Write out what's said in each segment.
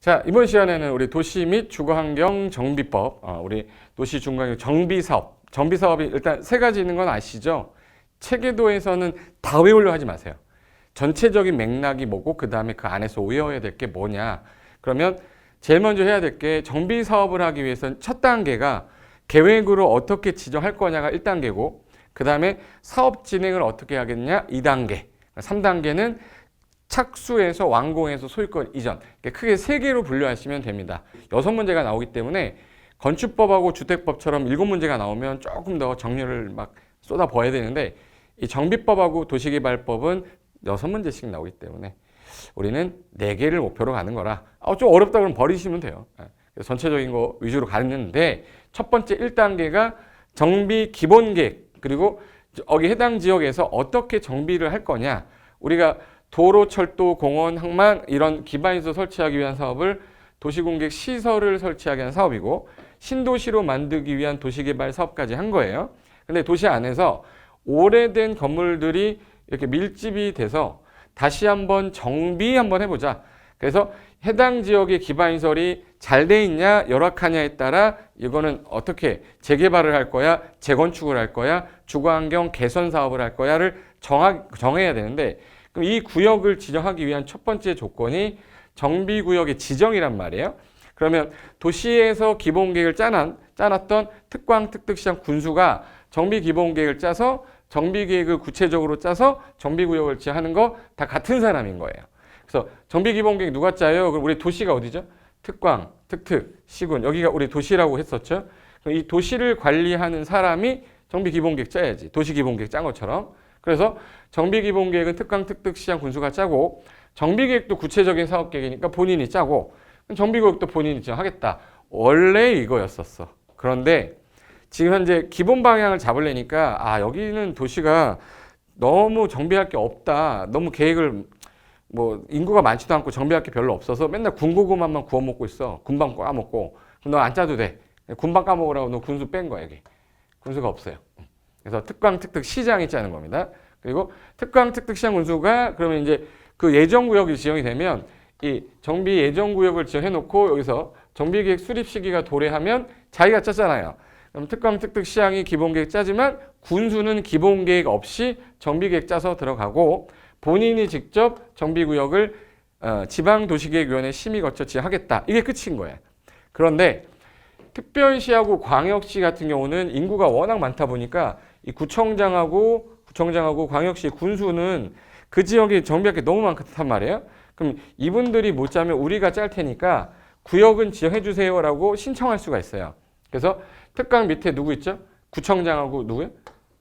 자, 이번 시간에는 우리 도시 및 주거환경 정비법, 우리 도시 중간경 정비사업. 정비사업이 일단 세 가지 있는 건 아시죠? 체계도에서는 다 외우려 하지 마세요. 전체적인 맥락이 뭐고 그 다음에 그 안에서 외워야 될 게 뭐냐. 그러면 제일 먼저 해야 될 게 정비사업을 하기 위해서는 첫 단계가 계획으로 어떻게 지정할 거냐가 1단계고 그 다음에 사업 진행을 어떻게 하겠냐 2단계. 3단계는 착수해서 완공해서 소유권 이전. 크게 세 개로 분류하시면 됩니다. 6문제가 나오기 때문에 건축법하고 주택법처럼 7문제가 나오면 조금 더 정리를 막 쏟아부어야 되는데 이 정비법하고 도시개발법은 6문제씩 나오기 때문에 우리는 4개를 목표로 가는 거라 좀 어렵다 그러면 버리시면 돼요. 전체적인 거 위주로 가는데 첫 번째 1단계가 정비 기본계획 그리고 여기 해당 지역에서 어떻게 정비를 할 거냐. 우리가 도로, 철도, 공원, 항만 이런 기반시설 설치하기 위한 사업을 도시공객 시설을 설치하기 위한 사업이고 신도시로 만들기 위한 도시개발 사업까지 한 거예요. 근데 도시 안에서 오래된 건물들이 이렇게 밀집이 돼서 다시 한번 정비 한번 해보자. 그래서 해당 지역의 기반시설이 잘 돼 있냐 열악하냐에 따라 이거는 어떻게 재개발을 할 거야 재건축을 할 거야 주거환경 개선 사업을 할 거야를 정해야 되는데 그럼 이 구역을 지정하기 위한 첫 번째 조건이 정비구역의 지정이란 말이에요. 그러면 도시에서 기본계획을 짜놨던 특광, 특특시장, 군수가 정비기본계획을 짜서 정비계획을 구체적으로 짜서 정비구역을 지정하는 거 다 같은 사람인 거예요. 그래서 정비기본계획 누가 짜요? 그럼 우리 도시가 어디죠? 특광, 특특, 시군. 여기가 우리 도시라고 했었죠. 그럼 이 도시를 관리하는 사람이 정비기본계획 짜야지. 도시기본계획 짠 것처럼. 그래서 정비기본계획은 특강, 특특, 시장, 군수가 짜고 정비계획도 구체적인 사업계획이니까 본인이 짜고 정비구역도 본인이 지정하겠다. 원래 이거였었어. 그런데 지금 현재 기본 방향을 잡으려니까 여기는 도시가 너무 정비할 게 없다. 너무 계획을 인구가 많지도 않고 정비할 게 별로 없어서 맨날 군고구마만 구워 먹고 있어. 군방 까먹고. 그럼 너 안 짜도 돼. 군방 까먹으라고 너 군수 뺀 거야 여기. 군수가 없어요. 그래서 특광, 특특, 시장이 짜는 겁니다. 그리고 특광, 특특, 시장, 군수가 그러면 이제 그 예정구역이 지정이 되면 이 정비 예정구역을 지정해 놓고 여기서 정비계획 수립 시기가 도래하면 자기가 짰잖아요. 그럼 특광, 특특, 시장이 기본계획 짜지만 군수는 기본계획 없이 정비계획 짜서 들어가고 본인이 직접 정비구역을 지방도시계획위원회 심의 거쳐 지정하겠다. 이게 끝인 거예요. 그런데 특별시하고 광역시 같은 경우는 인구가 워낙 많다 보니까 이 구청장하고 광역시 군수는 그 지역에 정비할 게 너무 많단 말이에요. 그럼 이분들이 못 짜면 우리가 짤 테니까 구역은 지정해 주세요라고 신청할 수가 있어요. 그래서 특강 밑에 누구 있죠? 구청장하고 누구요?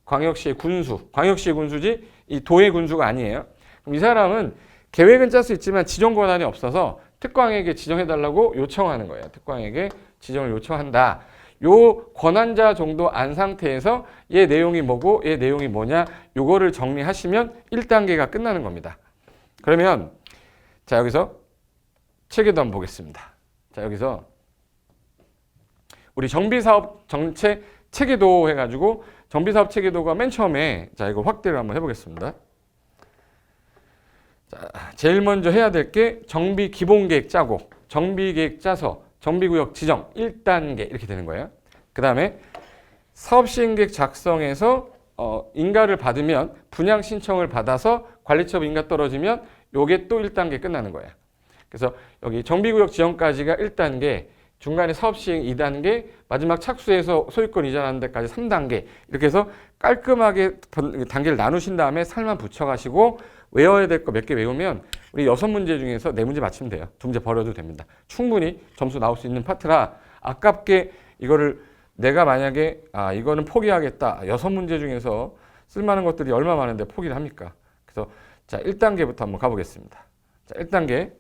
광역시의 군수. 광역시의 군수지 이 도의 군수가 아니에요. 그럼 이 사람은 계획은 짤 수 있지만 지정 권한이 없어서 특광에게 지정해달라고 요청하는 거예요. 특광에게 지정을 요청한다. 요 권한자 정도 안 상태에서 얘 내용이 뭐고 얘 내용이 뭐냐 요거를 정리하시면 1단계가 끝나는 겁니다. 그러면 자 여기서 체계도 한번 보겠습니다. 자 여기서 우리 정비사업 정책 체계도 해가지고 정비사업 체계도가 맨 처음에 자 이거 확대를 한번 해보겠습니다. 자, 제일 먼저 해야 될 게 정비 기본계획 짜고 정비계획 짜서 정비구역 지정 1단계 이렇게 되는 거예요. 그 다음에 사업시행계획 작성해서 인가를 받으면 분양 신청을 받아서 관리처분 인가 떨어지면 요게 또 1단계 끝나는 거예요. 그래서 여기 정비구역 지정까지가 1단계, 중간에 사업시행 2단계, 마지막 착수해서 소유권 이전하는 데까지 3단계 이렇게 해서 깔끔하게 단계를 나누신 다음에 살만 붙여가시고 외워야 될 거 몇 개 외우면 우리 6문제 중에서 4문제 맞추면 돼요. 2문제 버려도 됩니다. 충분히 점수 나올 수 있는 파트라 아깝게 이거를 내가 만약에 이거는 포기하겠다. 6문제 중에서 쓸만한 것들이 얼마 많은데 포기를 합니까? 그래서 자 1단계부터 한번 가보겠습니다. 자 1단계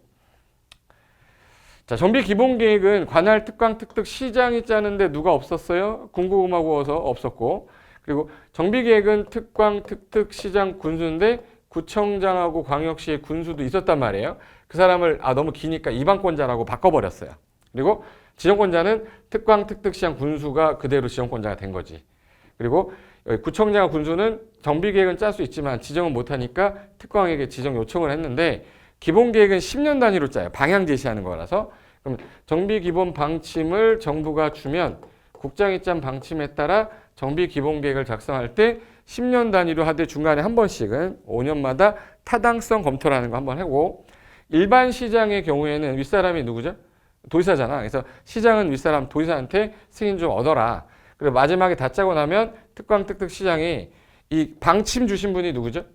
자 정비 기본계획은 관할 특광 특특 시장이 짜는데 누가 없었어요? 군고구마 구워서 없었고 그리고 정비계획은 특광 특특 시장 군수인데 구청장하고 광역시의 군수도 있었단 말이에요. 그 사람을 너무 기니까 이방권자라고 바꿔버렸어요. 그리고 지정권자는 특광, 특특, 시장, 군수가 그대로 지정권자가 된 거지. 그리고 구청장과 군수는 정비계획은 짤 수 있지만 지정은 못하니까 특광에게 지정 요청을 했는데 기본계획은 10년 단위로 짜요. 방향 제시하는 거라서. 그럼 정비 기본 방침을 정부가 주면 국장이 짠 방침에 따라 정비 기본 계획을 작성할 때 10년 단위로 하되 중간에 한 번씩은 5년마다 타당성 검토라는 거 한번 하고, 일반 시장의 경우에는 윗사람이 누구죠? 도지사잖아. 그래서 시장은 윗사람 도지사한테 승인 좀 얻어라. 그리고 마지막에 다 짜고 나면 특광특특 시장이 이 방침 주신 분이 누구죠?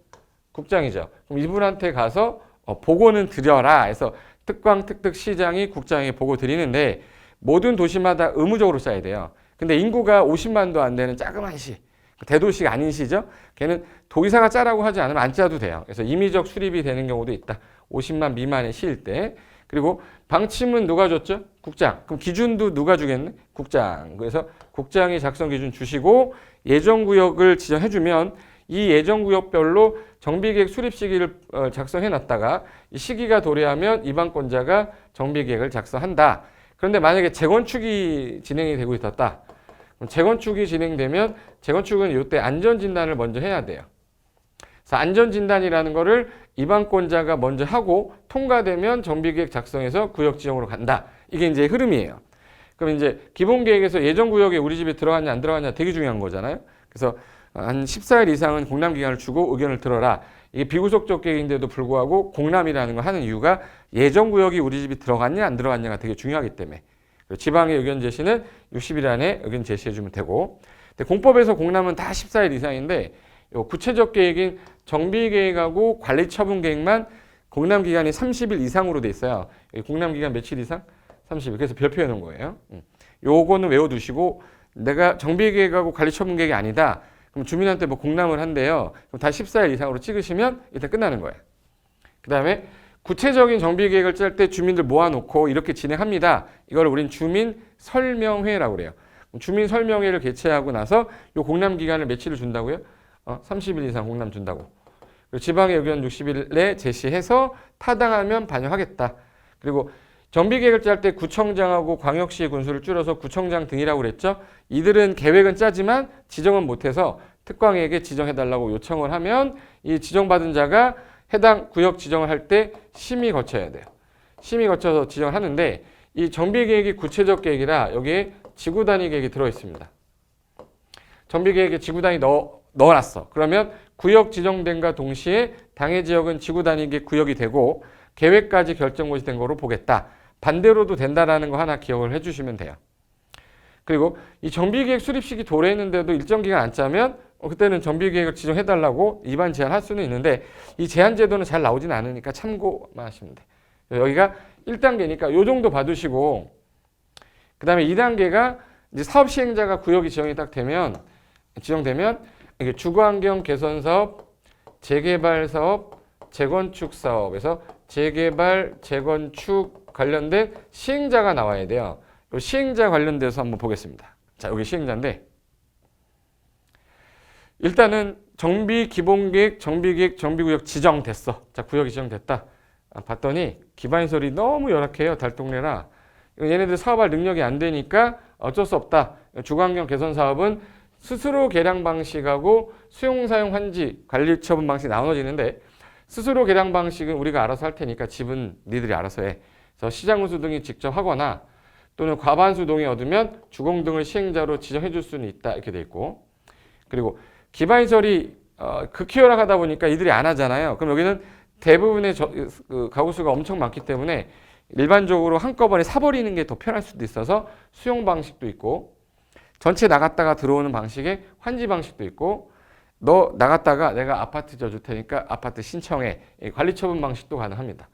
국장이죠. 그럼 이분한테 가서 보고는 드려라 해서 특광특특 시장이 국장에게 보고 드리는데, 모든 도시마다 의무적으로 짜야 돼요. 근데 인구가 50만도 안 되는 자그마한 시, 대도시가 아닌 시죠. 걔는 도지사가 짜라고 하지 않으면 안 짜도 돼요. 그래서 임의적 수립이 되는 경우도 있다. 50만 미만의 시일 때. 그리고 방침은 누가 줬죠? 국장. 그럼 기준도 누가 주겠네? 국장. 그래서 국장이 작성 기준 주시고 예정구역을 지정해주면 이 예정구역별로 정비계획 수립 시기를 작성해놨다가 이 시기가 도래하면 입안권자가 정비계획을 작성한다. 그런데 만약에 재건축이 진행이 되고 있었다. 그럼 재건축이 진행되면 재건축은 이때 안전진단을 먼저 해야 돼요. 그래서 안전진단이라는 거를 입안권자가 먼저 하고 통과되면 정비계획 작성해서 구역 지정으로 간다. 이게 이제 흐름이에요. 그럼 이제 기본계획에서 예정구역에 우리 집이 들어갔냐 안 들어갔냐 되게 중요한 거잖아요. 그래서 한 14일 이상은 공람기간을 주고 의견을 들어라. 이게 비구속적 계획인데도 불구하고 공람이라는 걸 하는 이유가 예정구역이 우리 집이 들어갔냐 안 들어갔냐가 되게 중요하기 때문에. 지방의 의견 제시는 60일 안에 의견 제시해주면 되고, 근데 공법에서 공람은 다 14일 이상인데 요 구체적 계획인 정비계획하고 관리처분계획만 공람기간이 30일 이상으로 돼 있어요. 공람기간 며칠 이상? 30일. 그래서 별표해 놓은 거예요. 요거는 외워두시고, 내가 정비계획하고 관리처분계획이 아니다. 그럼 주민한테 뭐 공람을 한대요. 그럼 다 14일 이상으로 찍으시면 일단 끝나는 거예요. 그 다음에 구체적인 정비계획을 짤 때 주민들 모아놓고 이렇게 진행합니다. 이걸 우린 주민설명회라고 그래요. 주민설명회를 개최하고 나서 요 공람기간을 며칠을 준다고요? 30일 이상 공람 준다고. 그리고 지방의 의견 60일 내 제시해서 타당하면 반영하겠다. 그리고 정비계획을 짤 때 구청장하고 광역시 군수를 줄여서 구청장 등이라고 그랬죠. 이들은 계획은 짜지만 지정은 못해서 특광에게 지정해달라고 요청을 하면 이 지정받은 자가 해당 구역 지정을 할 때 심의 거쳐야 돼요. 심의 거쳐서 지정을 하는데, 이 정비계획이 구체적 계획이라 여기에 지구단위 계획이 들어있습니다. 정비계획에 지구단위 넣어놨어. 그러면 구역 지정된과 동시에 당해 지역은 지구단위 구역이 되고 계획까지 결정고시 된 거로 보겠다. 반대로도 된다라는 거 하나 기억을 해주시면 돼요. 그리고 이 정비계획 수립 시기 도래했는데도 일정 기간 안 짜면 그때는 정비계획을 지정해달라고 입안 제한할 수는 있는데, 이 제한 제도는 잘 나오진 않으니까 참고만 하시면 돼요. 여기가 1단계니까 요 정도 봐두시고, 그 다음에 2단계가 이제 사업 시행자가 구역이 지정되면 이게 주거환경 개선 사업, 재개발 사업, 재건축 사업에서 재개발, 재건축 관련된 시행자가 나와야 돼요. 이 시행자 관련돼서 한번 보겠습니다. 자, 여기 시행자인데, 일단은 정비기본계획, 정비계획, 정비구역 지정됐어. 자, 구역이 지정됐다. 봤더니 기반시설이 너무 열악해요. 달동네라. 얘네들 사업할 능력이 안 되니까 어쩔 수 없다. 주거환경 개선 사업은 스스로 계량 방식하고 수용사용 환지 관리 처분 방식이 나눠지는데, 스스로 계량 방식은 우리가 알아서 할 테니까 집은 니들이 알아서 해. 그래서 시장운수 등이 직접 하거나 또는 과반수 동의 얻으면 주공 등을 시행자로 지정해 줄 수는 있다. 이렇게 돼 있고, 그리고 기반시설이 극히 열악하다 보니까 이들이 안 하잖아요. 그럼 여기는 대부분의 가구수가 엄청 많기 때문에 일반적으로 한꺼번에 사버리는 게 더 편할 수도 있어서 수용 방식도 있고, 전체 나갔다가 들어오는 방식의 환지 방식도 있고, 너 나갔다가 내가 아파트 져줄 테니까 아파트 신청해. 관리 처분 방식도 가능합니다.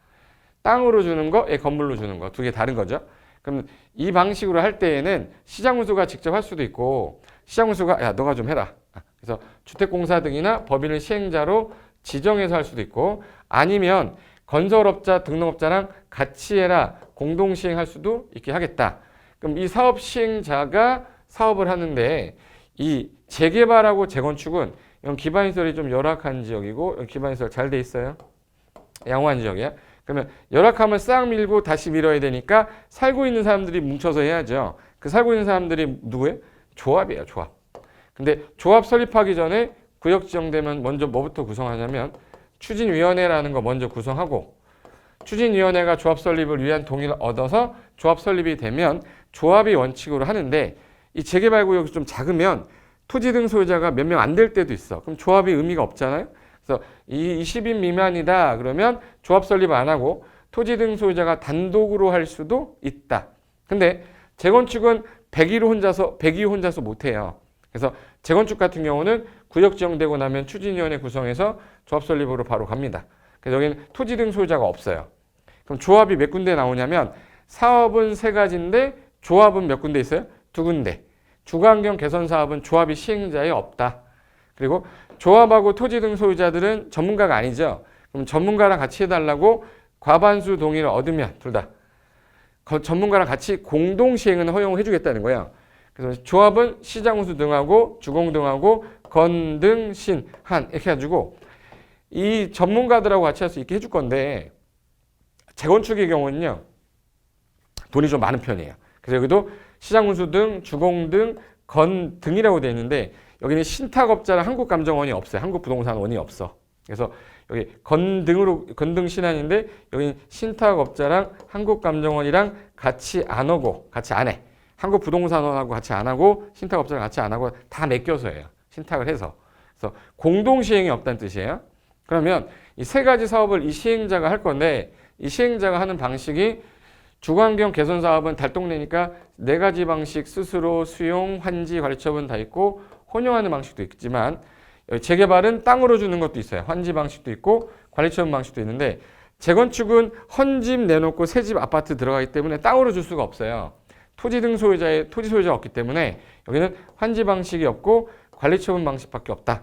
땅으로 주는 거, 건물로 주는 거 두 개 다른 거죠. 그럼 이 방식으로 할 때에는 시장운수가 직접 할 수도 있고, 시장운수가 야 너가 좀 해라. 그래서 주택공사 등이나 법인을 시행자로 지정해서 할 수도 있고, 아니면 건설업자, 등록업자랑 같이 해라, 공동 시행할 수도 있게 하겠다. 그럼 이 사업 시행자가 사업을 하는데, 이 재개발하고 재건축은 이건 기반시설이 좀 열악한 지역이고 기반시설 잘 돼 있어요. 양호한 지역이야. 그러면 열악하면 싹 밀고 다시 밀어야 되니까 살고 있는 사람들이 뭉쳐서 해야죠. 그 살고 있는 사람들이 누구예요? 조합이에요, 조합. 근데 조합 설립하기 전에 구역 지정되면 먼저 뭐부터 구성하냐면 추진위원회라는 거 먼저 구성하고, 추진위원회가 조합 설립을 위한 동의를 얻어서 조합 설립이 되면 조합이 원칙으로 하는데 이 재개발구역이 좀 작으면 토지 등 소유자가 몇 명 안 될 때도 있어. 그럼 조합이 의미가 없잖아요. 그래서 이 20인 미만이다 그러면 조합 설립 안 하고 토지 등 소유자가 단독으로 할 수도 있다. 근데 재건축은 100위 혼자서 못 해요. 그래서 재건축 같은 경우는 구역 지정되고 나면 추진위원회 구성해서 조합 설립으로 바로 갑니다. 그래서 여기는 토지 등 소유자가 없어요. 그럼 조합이 몇 군데 나오냐면 사업은 3가지인데 조합은 몇 군데 있어요? 2군데. 주거환경 개선 사업은 조합이 시행자에 없다. 그리고 조합하고 토지 등 소유자들은 전문가가 아니죠. 그럼 전문가랑 같이 해달라고 과반수 동의를 얻으면 둘 다 전문가랑 같이 공동 시행은 허용을 해주겠다는 거예요. 그래서 조합은 시장운수 등하고 주공 등하고 건 등 신, 한 이렇게 해가지고 이 전문가들하고 같이 할 수 있게 해줄 건데 재건축의 경우는요 돈이 좀 많은 편이에요. 그래서 여기도 시장운수 등, 주공 등, 건 등이라고 되어 있는데 여기는 신탁업자랑 한국감정원이 없어요. 한국부동산원이 없어. 그래서 여기 건등 신한인데 여기 신탁업자랑 한국감정원이랑 같이 안 오고 같이 안 해. 한국부동산원하고 같이 안 하고 신탁업자랑 같이 안 하고 다 맡겨서 해요. 신탁을 해서. 그래서 공동 시행이 없다는 뜻이에요. 그러면 이 3가지 사업을 이 시행자가 할 건데 이 시행자가 하는 방식이 주거환경 개선 사업은 달동네니까 4가지 방식 스스로 수용, 환지, 관리처분 다 있고 혼용하는 방식도 있지만 재개발은 땅으로 주는 것도 있어요. 환지 방식도 있고 관리처분 방식도 있는데 재건축은 헌집 내놓고 새집 아파트 들어가기 때문에 땅으로 줄 수가 없어요. 토지 등 소유자의 토지 소유자가 없기 때문에 여기는 환지 방식이 없고 관리처분 방식밖에 없다.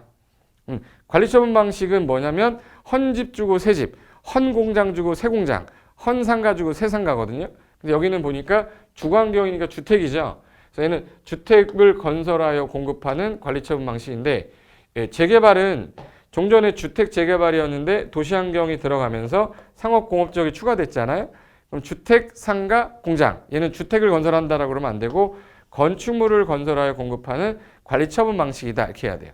관리처분 방식은 뭐냐면 헌집 주고 새집, 헌공장 주고 새공장, 헌상가 주고 새상가거든요. 근데 여기는 보니까 주거환경이니까 주택이죠. 그래서 얘는 주택을 건설하여 공급하는 관리처분 방식인데 재개발은 종전에 주택 재개발이었는데 도시환경이 들어가면서 상업공업지역이 추가됐잖아요. 그럼 주택, 상가, 공장 얘는 주택을 건설한다라고 그러면 안 되고 건축물을 건설하여 공급하는 관리처분 방식이다 이렇게 해야 돼요.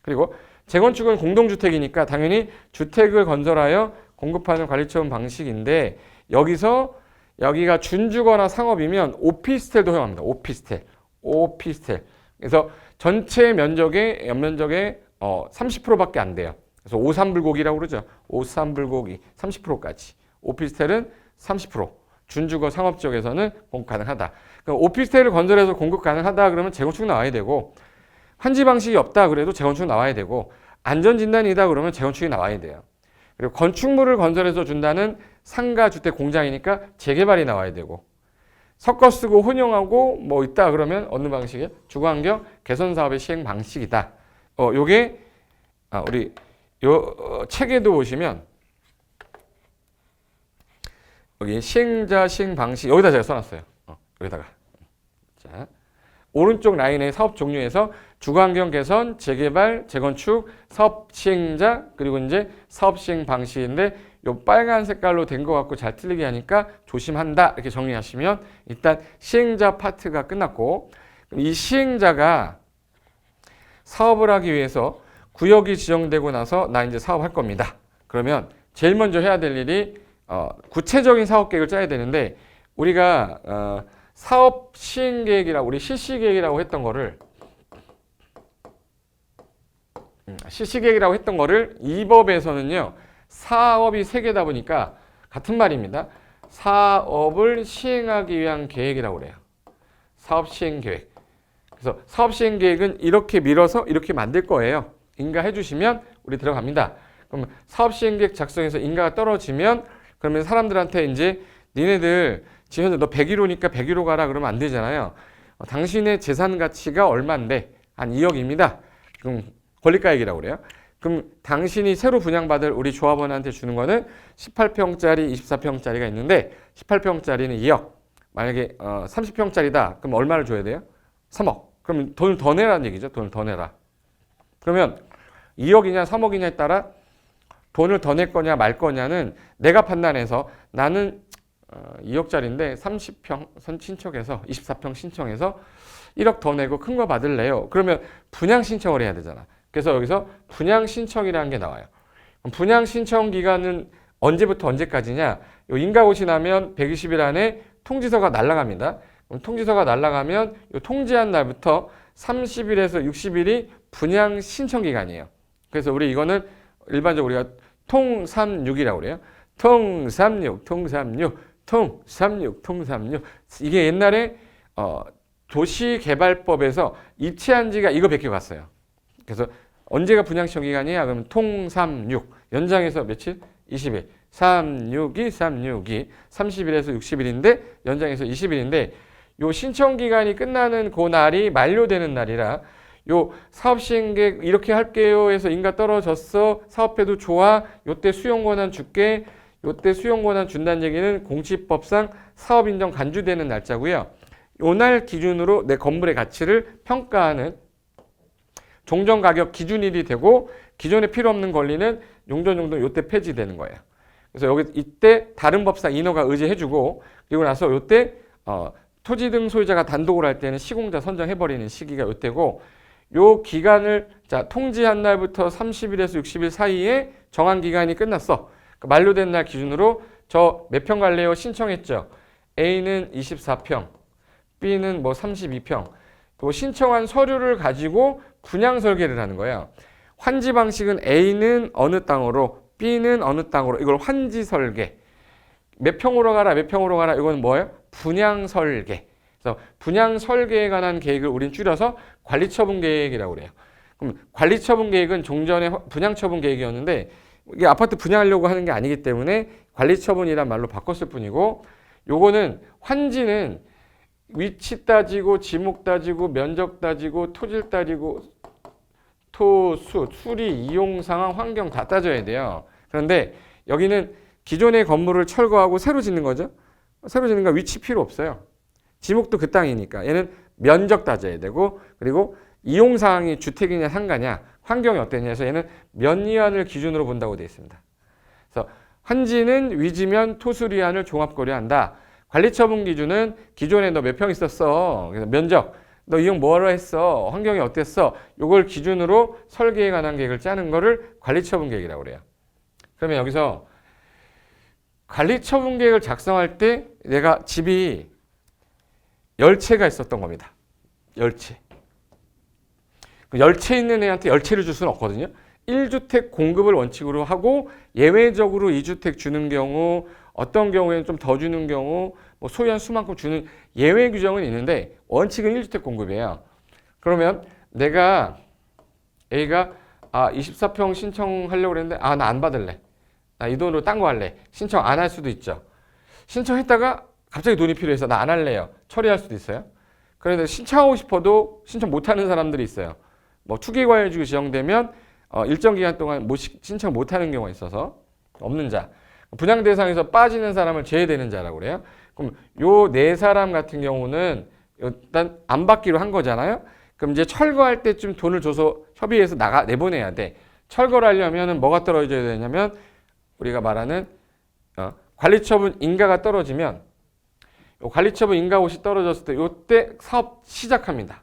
그리고 재건축은 공동주택이니까 당연히 주택을 건설하여 공급하는 관리처분 방식인데 여기가 준주거나 상업이면 오피스텔도 허용합니다. 오피스텔. 그래서 전체 면적의 연면적의 30%밖에 안 돼요. 그래서 오삼불고기라고 그러죠. 오삼불고기 30%까지. 오피스텔은 30%. 준주거 상업지역에서는 공급 가능하다. 그럼 오피스텔을 건설해서 공급 가능하다 그러면 재건축 나와야 되고 환지 방식이 없다 그래도 재건축 나와야 되고 안전진단이다 그러면 재건축이 나와야 돼요. 그리고 건축물을 건설해서 준다는 상가 주택 공장이니까 재개발이 나와야 되고 섞어 쓰고 혼용하고 뭐 있다 그러면 어느 방식이에요? 주거환경 개선 사업의 시행 방식이다. 요게 우리 요 책에도 보시면 여기 시행자 시행 방식 여기다 제가 써놨어요. 여기다가 자 오른쪽 라인의 사업 종류에서 주거환경 개선, 재개발, 재건축, 사업 시행자 그리고 이제 사업 시행 방식인데 요 빨간 색깔로 된 것 같고 잘 틀리게 하니까 조심한다 이렇게 정리하시면 일단 시행자 파트가 끝났고 이 시행자가 사업을 하기 위해서 구역이 지정되고 나서 나 이제 사업할 겁니다. 그러면 제일 먼저 해야 될 일이 구체적인 사업 계획을 짜야 되는데 우리가 사업 시행 계획이라고 우리 실시 계획이라고 했던 거를 이 법에서는요. 사업이 3개다 보니까 같은 말입니다. 사업을 시행하기 위한 계획이라고 그래요. 사업 시행 계획. 그래서 사업 시행 계획은 이렇게 밀어서 이렇게 만들 거예요. 인가해 주시면 우리 들어갑니다. 그럼 사업 시행 계획 작성해서 인가가 떨어지면 그러면 사람들한테 이제 니네들 지금 현재 너 101호니까 101호 가라 그러면 안 되잖아요. 당신의 재산 가치가 얼마인데 한 2억입니다. 그럼 권리가액이라고 그래요. 그럼 당신이 새로 분양받을 우리 조합원한테 주는 거는 18평짜리, 24평짜리가 있는데 18평짜리는 2억. 만약에 30평짜리다. 그럼 얼마를 줘야 돼요? 3억. 그럼 돈을 더 내라는 얘기죠. 돈을 더 내라. 그러면 2억이냐 3억이냐에 따라 돈을 더 낼 거냐 말 거냐는 내가 판단해서 나는 2억짜리인데 30평 신청해서 24평 신청해서 1억 더 내고 큰 거 받을래요. 그러면 분양 신청을 해야 되잖아. 그래서 여기서 분양 신청이라는 게 나와요. 분양 신청 기간은 언제부터 언제까지냐? 인가고시 나면 120일 안에 통지서가 날아갑니다. 그럼 통지서가 날아가면 이 통지한 날부터 30일에서 60일이 분양 신청 기간이에요. 그래서 우리 이거는 일반적으로 우리가 통36이라고 그래요. 통36, 통36, 통36, 통36. 이게 옛날에 도시개발법에서 입체한 지가 이거 밖에 갔어요. 그래서 언제가 분양 신청 기간이야? 그러면 통36 연장해서 며칠? 20일. 362, 362, 30일에서 60일인데 연장해서 20일인데 요 신청 기간이 끝나는 그 날이 만료되는 날이라 요 사업 시행 계획 이렇게 할게요 해서 인가 떨어졌어. 사업해도 좋아. 요때 수용 권한 줄게. 요때 수용 권한 준다는 얘기는 공시법상 사업 인정 간주되는 날짜고요. 요 날 기준으로 내 건물의 가치를 평가하는 종전 가격 기준일이 되고 기존에 필요 없는 권리는 용전 요때 폐지되는 거예요. 그래서 여기 이때 다른 법상 인허가 의제해주고 그리고 나서 요때 토지 등 소유자가 단독으로 할 때는 시공자 선정해버리는 시기가 요때고 요 기간을 자 통지한 날부터 30일에서 60일 사이에 정한 기간이 끝났어. 만료된 날 기준으로 저 몇 평 갈래요? 신청했죠. A는 24평, B는 뭐 32평. 그 신청한 서류를 가지고 분양 설계를 하는 거예요. 환지 방식은 A는 어느 땅으로, B는 어느 땅으로 이걸 환지 설계. 몇 평으로 가라, 몇 평으로 가라 이건 뭐예요? 분양 설계. 그래서 분양 설계에 관한 계획을 우린 줄여서 관리처분 계획이라고 그래요. 그럼 관리처분 계획은 종전에 분양처분 계획이었는데 이게 아파트 분양하려고 하는 게 아니기 때문에 관리처분이란 말로 바꿨을 뿐이고 요거는 환지는 위치 따지고 지목 따지고 면적 따지고 토질 따지고 토수, 수리, 이용 상황, 환경 다 따져야 돼요. 그런데 여기는 기존의 건물을 철거하고 새로 짓는 거죠. 새로 짓는 거 위치 필요 없어요. 지목도 그 땅이니까 얘는 면적 따져야 되고 그리고 이용 상황이 주택이냐 상가냐 환경이 어땠냐 해서 얘는 면이안을 기준으로 본다고 되어 있습니다. 그래서 환지는 위지면 토수리안을 종합 고려한다. 관리처분 기준은 기존에 너 몇 평 있었어. 그래서 면적, 너 이용 뭐하러 했어. 환경이 어땠어. 요걸 기준으로 설계에 관한 계획을 짜는 거를 관리처분 계획이라고 그래요. 그러면 여기서 관리처분 계획을 작성할 때 내가 집이 10채가 있었던 겁니다. 10채. 10채 있는 애한테 10채를 줄 수는 없거든요. 1주택 공급을 원칙으로 하고 예외적으로 2주택 주는 경우 어떤 경우에는 좀 더 주는 경우 뭐 소유한 수만큼 주는 예외 규정은 있는데 원칙은 1주택 공급이에요. 그러면 내가 A가 24평 신청하려고 그랬는데 나 안 받을래. 나 이 돈으로 딴 거 할래. 신청 안 할 수도 있죠. 신청했다가 갑자기 돈이 필요해서 나 안 할래요. 처리할 수도 있어요. 그런데 신청하고 싶어도 신청 못하는 사람들이 있어요. 뭐 투기과열지구 지정되면 일정 기간 동안 신청 못하는 경우가 있어서 없는 자. 분양 대상에서 빠지는 사람을 제외되는 자라고 그래요. 그럼 요 네 사람 같은 경우는 일단 안 받기로 한 거잖아요. 그럼 이제 철거할 때쯤 돈을 줘서 협의해서 내보내야 돼. 철거를 하려면 뭐가 떨어져야 되냐면 우리가 말하는 관리처분 인가가 떨어지면 관리처분 인가옷이 떨어졌을 때 이때 사업 시작합니다.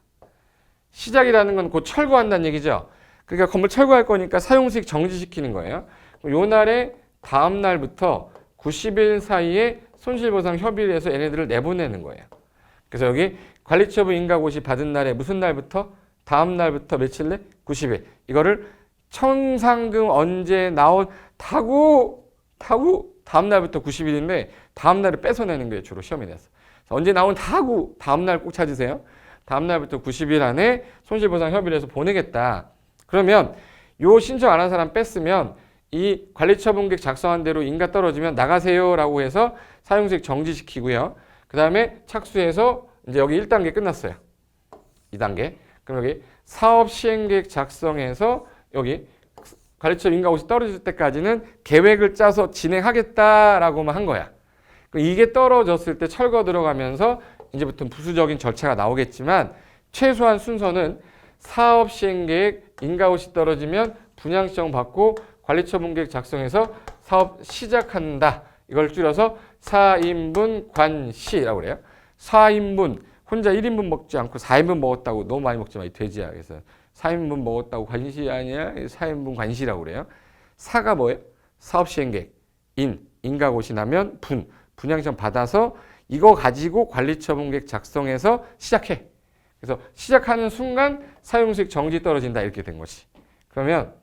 시작이라는 건 곧 철거한다는 얘기죠. 그러니까 건물 철거할 거니까 사용수익 정지시키는 거예요. 요 날에 다음 날부터 90일 사이에 손실보상 협의를 해서 얘네들을 내보내는 거예요. 그래서 여기 관리처분 인가고시 받은 날에 무슨 날부터? 다음 날부터 며칠래? 90일. 이거를 청산금 언제 나온 다음 날부터 90일인데 다음 날을 뺏어내는 게 주로 시험이 됐어. 언제 나온 다음 날 꼭 찾으세요. 다음 날부터 90일 안에 손실보상 협의를 해서 보내겠다. 그러면 요 신청 안 한 사람 뺐으면 이 관리처분계획 작성한 대로 인가 떨어지면 나가세요라고 해서 사용수익 정지시키고요. 그 다음에 착수해서 이제 여기 1단계 끝났어요. 2단계. 그럼 여기 사업시행계획 작성해서 여기 관리처분 인가옷이 떨어질 때까지는 계획을 짜서 진행하겠다라고만 한 거야. 이게 떨어졌을 때 철거 들어가면서 이제부터 부수적인 절차가 나오겠지만 최소한 순서는 사업시행계획 인가옷이 떨어지면 분양시청 받고 관리처분계획 작성해서 사업 시작한다. 이걸 줄여서 4인분 관시라고 그래요. 4인분 혼자 1인분 먹지 않고 4인분 먹었다고 너무 많이 먹지 마. 이 돼지야. 그래서 4인분 먹었다고 관시 아니야. 4인분 관시라고 그래요. 4가 뭐예요? 사업시행계획. 인가곳이 나면 분양시청 받아서 이거 가지고 관리처분계획 작성해서 시작해. 그래서 시작하는 순간 사용수익 정지 떨어진다 이렇게 된 것이. 그러면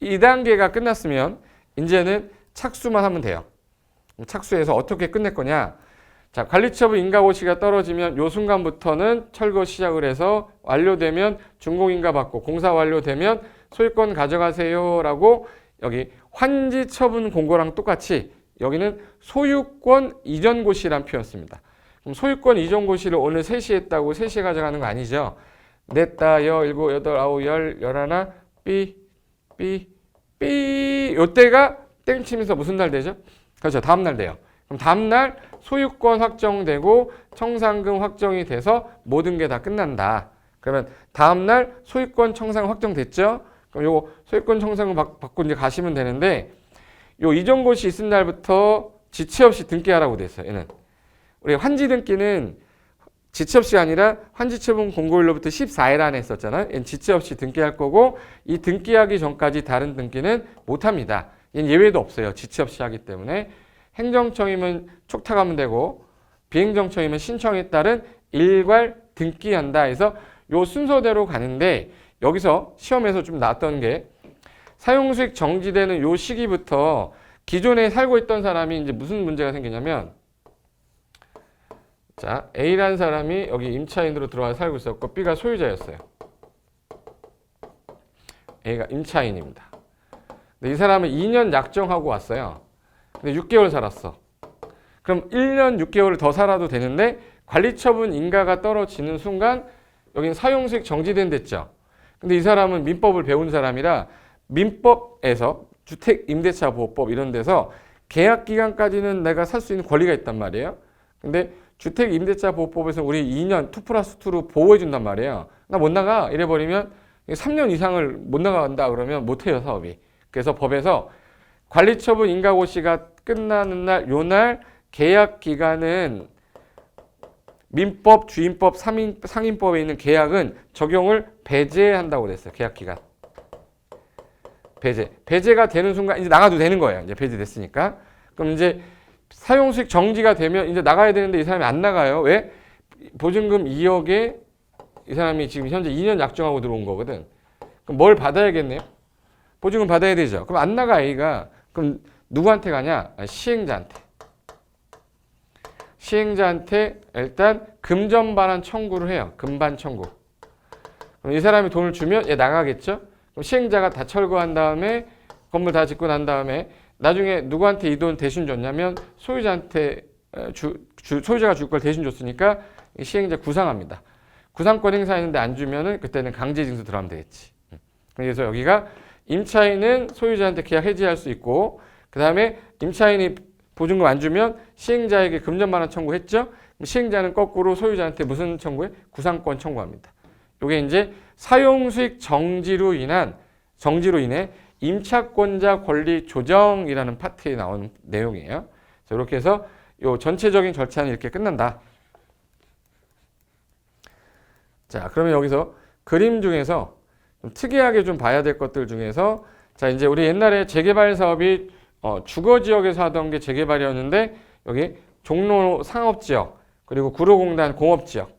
2단계가 끝났으면 이제는 착수만 하면 돼요. 착수해서 어떻게 끝낼 거냐. 자, 관리처분 인가고시가 떨어지면 요 순간부터는 철거 시작을 해서 완료되면 준공인가 받고 공사 완료되면 소유권 가져가세요 라고 여기 환지처분 공고랑 똑같이 여기는 소유권 이전고시란 표현 씁니다. 그럼 소유권 이전고시를 오늘 3시에 했다고 3시에 가져가는 거 아니죠. 냈다, 여, 일곱, 여덟, 아홉, 열, 열하나, 삐 요때가 땡치면서 무슨 날 되죠? 그렇죠. 다음 날 돼요. 그럼 다음 날 소유권 확정되고 청산금 확정이 돼서 모든 게 다 끝난다. 그러면 다음 날 소유권 청산금 확정됐죠? 그럼 요거 소유권 청산금 받고 이제 가시면 되는데 요 이전고시 있은 날부터 지체 없이 등기하라고 돼 있어요. 얘는 우리 환지 등기는 지체 없이가 아니라 환지처분 공고일로부터 14일 안에 했었잖아요. 얘는 지체 없이 등기할 거고 이 등기하기 전까지 다른 등기는 못 합니다. 얘는 예외도 없어요. 지체 없이 하기 때문에 행정청이면 촉탁하면 되고 비행정청이면 신청에 따른 일괄 등기한다 해서 요 순서대로 가는데 여기서 시험에서 좀 나왔던 게 사용수익 정지되는 요 시기부터 기존에 살고 있던 사람이 이제 무슨 문제가 생기냐면 자, A라는 사람이 여기 임차인으로 들어와서 살고 있었고 B가 소유자였어요. A가 임차인입니다. 근데 이 사람은 2년 약정하고 왔어요. 근데 6개월 살았어. 그럼 1년 6개월을 더 살아도 되는데 관리처분 인가가 떨어지는 순간 여긴 사용수익 정지된 됐죠. 근데 이 사람은 민법을 배운 사람이라 민법에서 주택임대차보호법 이런 데서 계약 기간까지는 내가 살 수 있는 권리가 있단 말이에요. 근데 주택임대차보호법에서 우리 2년 2+2로 보호해 준단 말이에요. 나 못 나가 이래버리면 3년 이상을 못 나간다 그러면 못 해요 사업이. 그래서 법에서 관리처분 인가고시가 끝나는 날 요 날 계약 기간은 민법, 주임법, 상임법에 있는 계약은 적용을 배제한다고 그랬어요. 계약 기간. 배제가 되는 순간 이제 나가도 되는 거예요. 이제 배제됐으니까. 그럼 이제 사용수익 정지가 되면 이제 나가야 되는데 이 사람이 안 나가요. 왜? 보증금 2억에 이 사람이 지금 현재 2년 약정하고 들어온 거거든. 그럼 뭘 받아야겠네요? 보증금 받아야 되죠. 그럼 안 나가 A가. 그럼 누구한테 가냐? 시행자한테. 시행자한테 일단 금전반환 청구를 해요. 금반 청구. 그럼 이 사람이 돈을 주면 얘 나가겠죠? 그럼 시행자가 다 철거한 다음에 건물 다 짓고 난 다음에 나중에 누구한테 이 돈 대신 줬냐면 소유자한테 소유자가 줄 걸 대신 줬으니까 시행자 구상합니다. 구상권 행사했는데 안 주면은 그때는 강제징수 들어가면 되겠지. 그래서 여기가 임차인은 소유자한테 계약 해지할 수 있고 그 다음에 임차인이 보증금 안 주면 시행자에게 금전반환 청구했죠. 그럼 시행자는 거꾸로 소유자한테 무슨 청구해? 구상권 청구합니다. 이게 이제 사용수익 정지로 인해 임차권자 권리 조정이라는 파트에 나오는 내용이에요. 이렇게 해서 요 전체적인 절차는 이렇게 끝난다. 자, 그러면 여기서 그림 중에서 좀 특이하게 좀 봐야 될 것들 중에서 자, 이제 우리 옛날에 재개발 사업이 주거 지역에서 하던 게 재개발이었는데 여기 종로 상업지역 그리고 구로공단 공업지역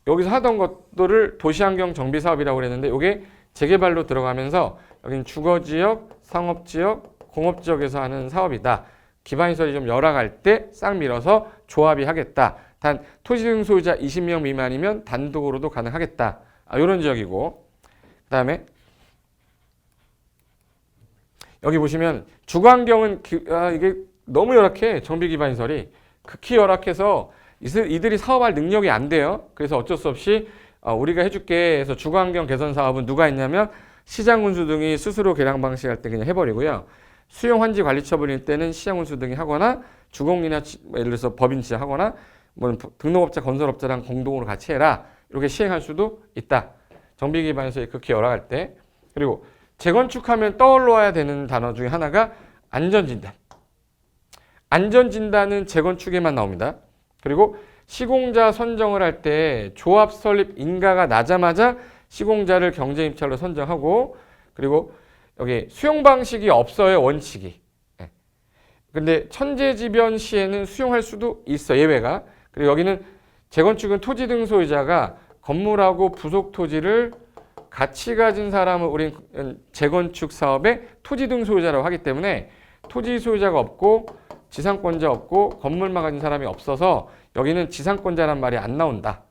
여기서 하던 것들을 도시환경 정비 사업이라고 그랬는데 이게 재개발로 들어가면서 여기는 주거지역, 상업지역, 공업지역에서 하는 사업이다. 기반시설이 좀 열악할 때 싹 밀어서 조합이 하겠다. 단 토지 등 소유자 20명 미만이면 단독으로도 가능하겠다. 이런 지역이고 그 다음에 여기 보시면 주거환경은 이게 너무 열악해. 정비 기반시설이 극히 열악해서 이들이 사업할 능력이 안 돼요. 그래서 어쩔 수 없이 우리가 해줄게 해서 주거환경 개선 사업은 누가 했냐면 시장운수 등이 스스로 계량 방식할 때 그냥 해버리고요. 수용환지 관리처분일 때는 시장운수 등이 하거나 주공이나 예를 들어서 법인치 하거나 뭐 등록업자, 건설업자랑 공동으로 같이 해라. 이렇게 시행할 수도 있다. 정비 기반시설이 극히 열악할 때. 그리고 재건축하면 떠올라야 되는 단어 중에 하나가 안전진단. 안전진단은 재건축에만 나옵니다. 그리고 시공자 선정을 할 때 조합 설립 인가가 나자마자 시공자를 경쟁 입찰로 선정하고 그리고 여기 수용 방식이 없어요. 원칙이. 근데 천재지변 시에는 수용할 수도 있어, 예외가. 그리고 여기는 재건축은 토지 등 소유자가 건물하고 부속 토지를 같이 가진 사람을 우린 재건축 사업의 토지 등 소유자라고 하기 때문에 토지 소유자가 없고 지상권자 없고 건물만 가진 사람이 없어서 여기는 지상권자란 말이 안 나온다.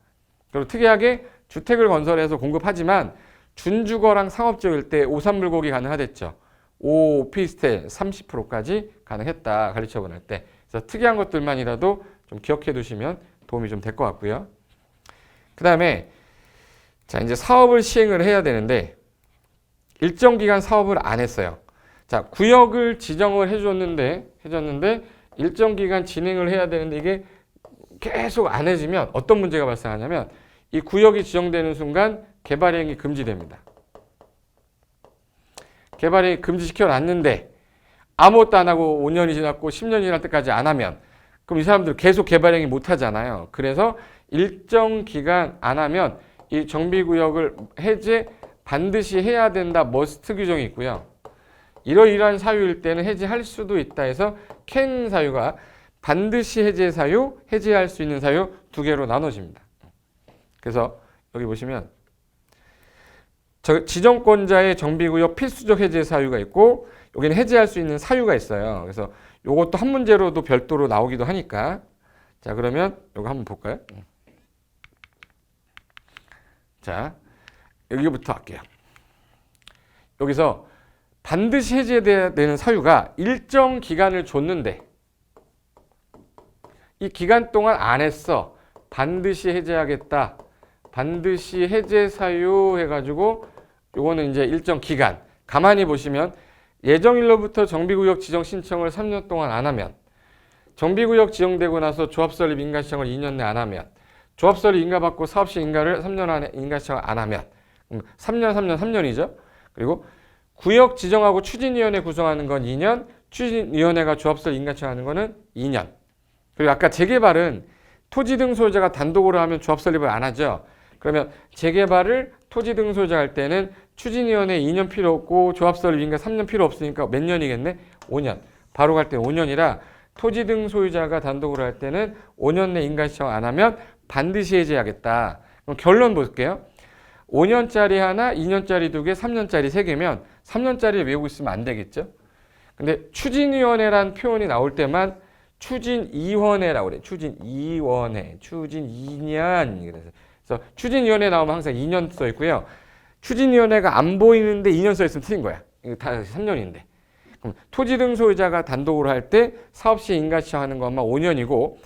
그리고 특이하게 주택을 건설해서 공급하지만 준주거랑 상업지역일 때 오산불곡이 가능하댔죠. 오피스텔 30%까지 가능했다. 가르쳐보낼 때. 그래서 특이한 것들만이라도 좀 기억해 두시면 도움이 좀 될 것 같고요. 그 다음에 자, 이제 사업을 시행을 해야 되는데 일정 기간 사업을 안 했어요. 자, 구역을 지정을 해줬는데 일정 기간 진행을 해야 되는데 이게 계속 안 해지면 어떤 문제가 발생하냐면 이 구역이 지정되는 순간 개발행위 금지됩니다. 개발행위 금지시켜 놨는데 아무것도 안 하고 5년이 지났고 10년이 지날 때까지 안 하면 그럼 이 사람들 계속 개발행위 못 하잖아요. 그래서 일정 기간 안 하면 이 정비구역을 해제 반드시 해야 된다. 머스트 규정이 있고요. 이러이러한 사유일 때는 해제할 수도 있다 해서 캔 사유가 반드시 해제 사유, 해제할 수 있는 사유 두 개로 나눠집니다. 그래서 여기 보시면 지정권자의 정비구역 필수적 해제 사유가 있고 여기는 해제할 수 있는 사유가 있어요. 그래서 이것도 한 문제로도 별도로 나오기도 하니까 자 그러면 이거 한번 볼까요? 자 여기부터 할게요. 여기서 반드시 해제돼야 되는 사유가 일정 기간을 줬는데 이 기간 동안 안 했어. 반드시 해제하겠다. 반드시 해제 사유 해가지고 요거는 이제 일정 기간. 가만히 보시면 예정일로부터 정비구역 지정 신청을 3년 동안 안 하면 정비구역 지정되고 나서 조합설립 인가 신청을 2년 내 안 하면 조합설립 인가 받고 사업시 인가를 3년 안에 인가 신청을 안 하면 3년이죠. 그리고 구역 지정하고 추진위원회 구성하는 건 2년, 추진위원회가 조합설립 인가 신청하는 거는 2년. 그리고 아까 재개발은 토지 등 소유자가 단독으로 하면 조합 설립을 안 하죠. 그러면 재개발을 토지 등 소유자가 할 때는 추진위원회 2년 필요 없고 조합 설립 인가 3년 필요 없으니까 몇 년이겠네? 5년. 바로 갈 때는 5년이라 토지 등 소유자가 단독으로 할 때는 5년 내 인가 신청 안 하면 반드시 해제하겠다. 그럼 결론 볼게요. 5년짜리 하나, 2년짜리 두 개, 3년짜리 세 개면 3년짜리 외우고 있으면 안 되겠죠. 근데 추진위원회란 표현이 나올 때만 추진위원회라고 그래. 추진위원회. 추진 2년. 그래서 추진위원회 나오면 항상 2년 써 있고요. 추진위원회가 안 보이는데 2년 써 있으면 틀린 거야. 이거 다 3년인데. 그럼 토지 등 소유자가 단독으로 할 때 사업시 인가 신청하는 것만 5년이고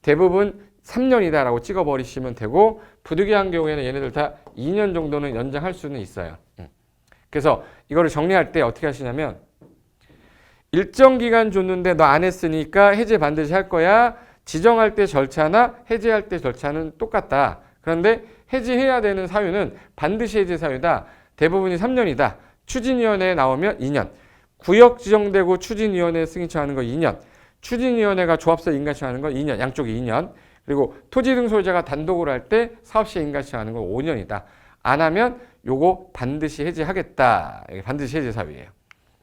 대부분 3년이다라고 찍어버리시면 되고 부득이한 경우에는 얘네들 다 2년 정도는 연장할 수는 있어요. 그래서 이거를 정리할 때 어떻게 하시냐면 일정 기간 줬는데 너 안 했으니까 해제 반드시 할 거야. 지정할 때 절차나 해제할 때 절차는 똑같다. 그런데 해제해야 되는 사유는 반드시 해제 사유다. 대부분이 3년이다. 추진위원회에 나오면 2년. 구역 지정되고 추진위원회 승인청하는 거 2년. 추진위원회가 조합서 인가청하는 건 2년. 양쪽이 2년. 그리고 토지 등 소유자가 단독으로 할 때 사업시 인가청하는 건 5년이다. 안 하면 요거 반드시 해제하겠다. 이게 반드시 해제 사유예요.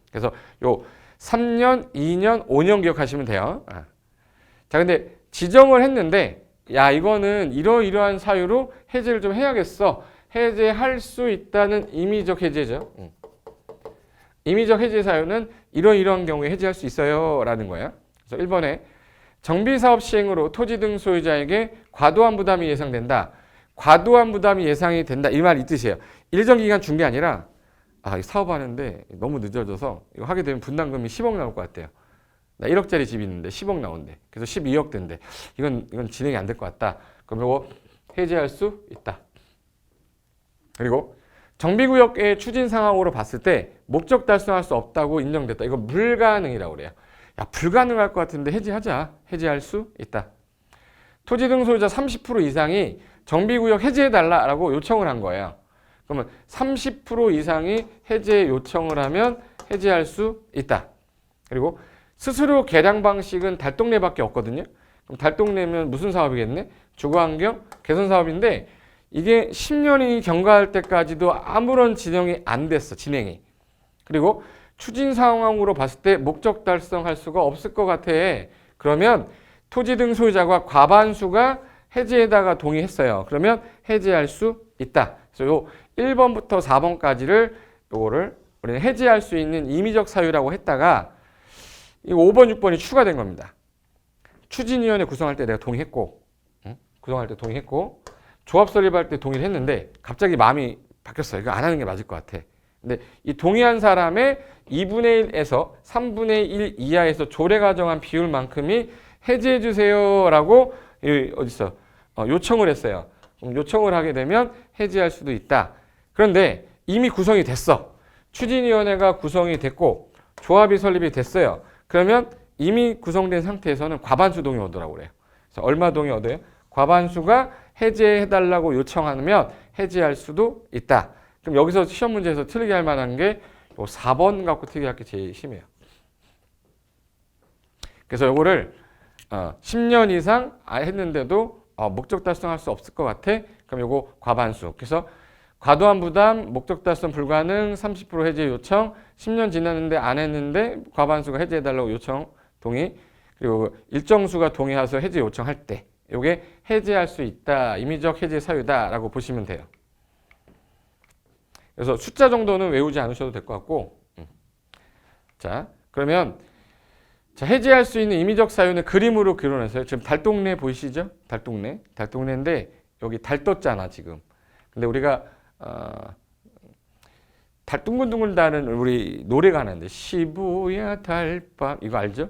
그래서 요 3년, 2년, 5년 기억하시면 돼요. 자, 근데 지정을 했는데 야 이거는 이러이러한 사유로 해제를 좀 해야겠어. 해제할 수 있다는 임의적 해제죠. 임의적 해제 사유는 이러이러한 경우에 해제할 수 있어요 라는 거예요. 그래서 1번에 정비사업 시행으로 토지 등 소유자에게 과도한 부담이 예상된다. 과도한 부담이 예상이 된다. 이 말 이 뜻이에요. 일정 기간 준 게 아니라 사업하는데 너무 늦어져서 이거 하게 되면 분담금이 10억 나올 것 같아요. 나 1억짜리 집이 있는데 10억 나온대. 그래서 12억 된대. 이건 진행이 안 될 것 같다. 그럼 이거 해제할 수 있다. 그리고 정비구역의 추진 상황으로 봤을 때 목적 달성할 수 없다고 인정됐다. 이거 불가능이라고 그래요. 야 불가능할 것 같은데 해제하자. 해제할 수 있다. 토지 등 소유자 30% 이상이 정비구역 해제해달라고 요청을 한 거예요. 그러면 30% 이상이 해제 요청을 하면 해제할 수 있다. 그리고 스스로 개량 방식은 달동네밖에 없거든요. 그럼 달동네면 무슨 사업이겠네? 주거환경 개선 사업인데 이게 10년이 경과할 때까지도 아무런 진행이 안 됐어. 진행이. 그리고 추진 상황으로 봤을 때 목적 달성할 수가 없을 것 같아. 그러면 토지 등 소유자가 과반수가 해지에다가 동의했어요. 그러면 해지할 수 있다. 그래서 요 1번부터 4번까지를 요거를 우리는 해지할 수 있는 임의적 사유라고 했다가 이 5번, 6번이 추가된 겁니다. 추진위원회 구성할 때 내가 동의했고, 구성할 때 동의했고, 조합 설립할 때 동의를 했는데 갑자기 마음이 바뀌었어요. 이거 안 하는 게 맞을 것 같아. 근데 이 동의한 사람의 2분의 1에서 3분의 1 이하에서 조례 가정한 비율만큼이 해지해 주세요라고 어디서 요청을 했어요. 그럼 요청을 하게 되면 해지할 수도 있다. 그런데 이미 구성이 됐어. 추진위원회가 구성이 됐고 조합이 설립이 됐어요. 그러면 이미 구성된 상태에서는 과반수 동의 얻으라고 그래요. 그래서 얼마 동의 얻어요? 과반수가 해제해달라고 요청하면 해지할 수도 있다. 그럼 여기서 시험 문제에서 틀리게 할 만한 게 4번 갖고 틀리게 할 게 제일 심해요. 그래서 이거를 10년 이상 했는데도 목적 달성할 수 없을 것 같아. 그럼 이거 과반수. 그래서 과도한 부담, 목적 달성 불가능, 30% 해제 요청, 10년 지났는데 안 했는데 과반수가 해제해달라고 요청, 동의. 그리고 일정 수가 동의해서 해제 요청할 때 이게 해제할 수 있다. 임의적 해제 사유다라고 보시면 돼요. 그래서 숫자 정도는 외우지 않으셔도 될 것 같고, 자 그러면 자, 해제할 수 있는 임의적 사유는 그림으로 그려놨어요. 지금 달동네 보이시죠? 달동네인데 여기 달 떴잖아 지금. 근데 우리가 달 둥글둥글 다는 우리 노래가 하는데 시부야 달밤 이거 알죠?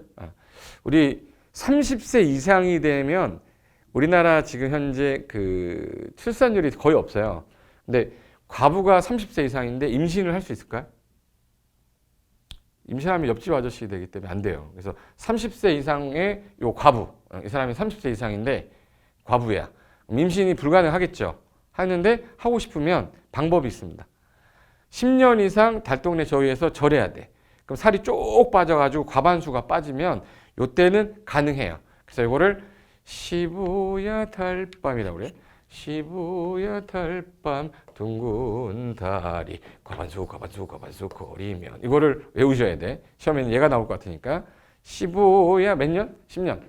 우리 30세 이상이 되면 우리나라 지금 현재 그 출산율이 거의 없어요. 근데 과부가 30세 이상인데 임신을 할 수 있을까요? 임신하면 옆집 아저씨 되기 때문에 안 돼요. 그래서 30세 이상의 요 과부, 이 사람이 30세 이상인데 과부야. 임신이 불가능하겠죠. 하는데 하고 싶으면 방법이 있습니다. 10년 이상 달동네 저위에서 절해야 돼. 그럼 살이 쭉 빠져가지고 과반수가 빠지면 요때는 가능해요. 그래서 이거를 시부야 달밤이라고 그래. 시부야 달밤 둥근 달이 과반수 거리면 이거를 외우셔야 돼. 시험에는 얘가 나올 것 같으니까 시부야 몇 년? 10년.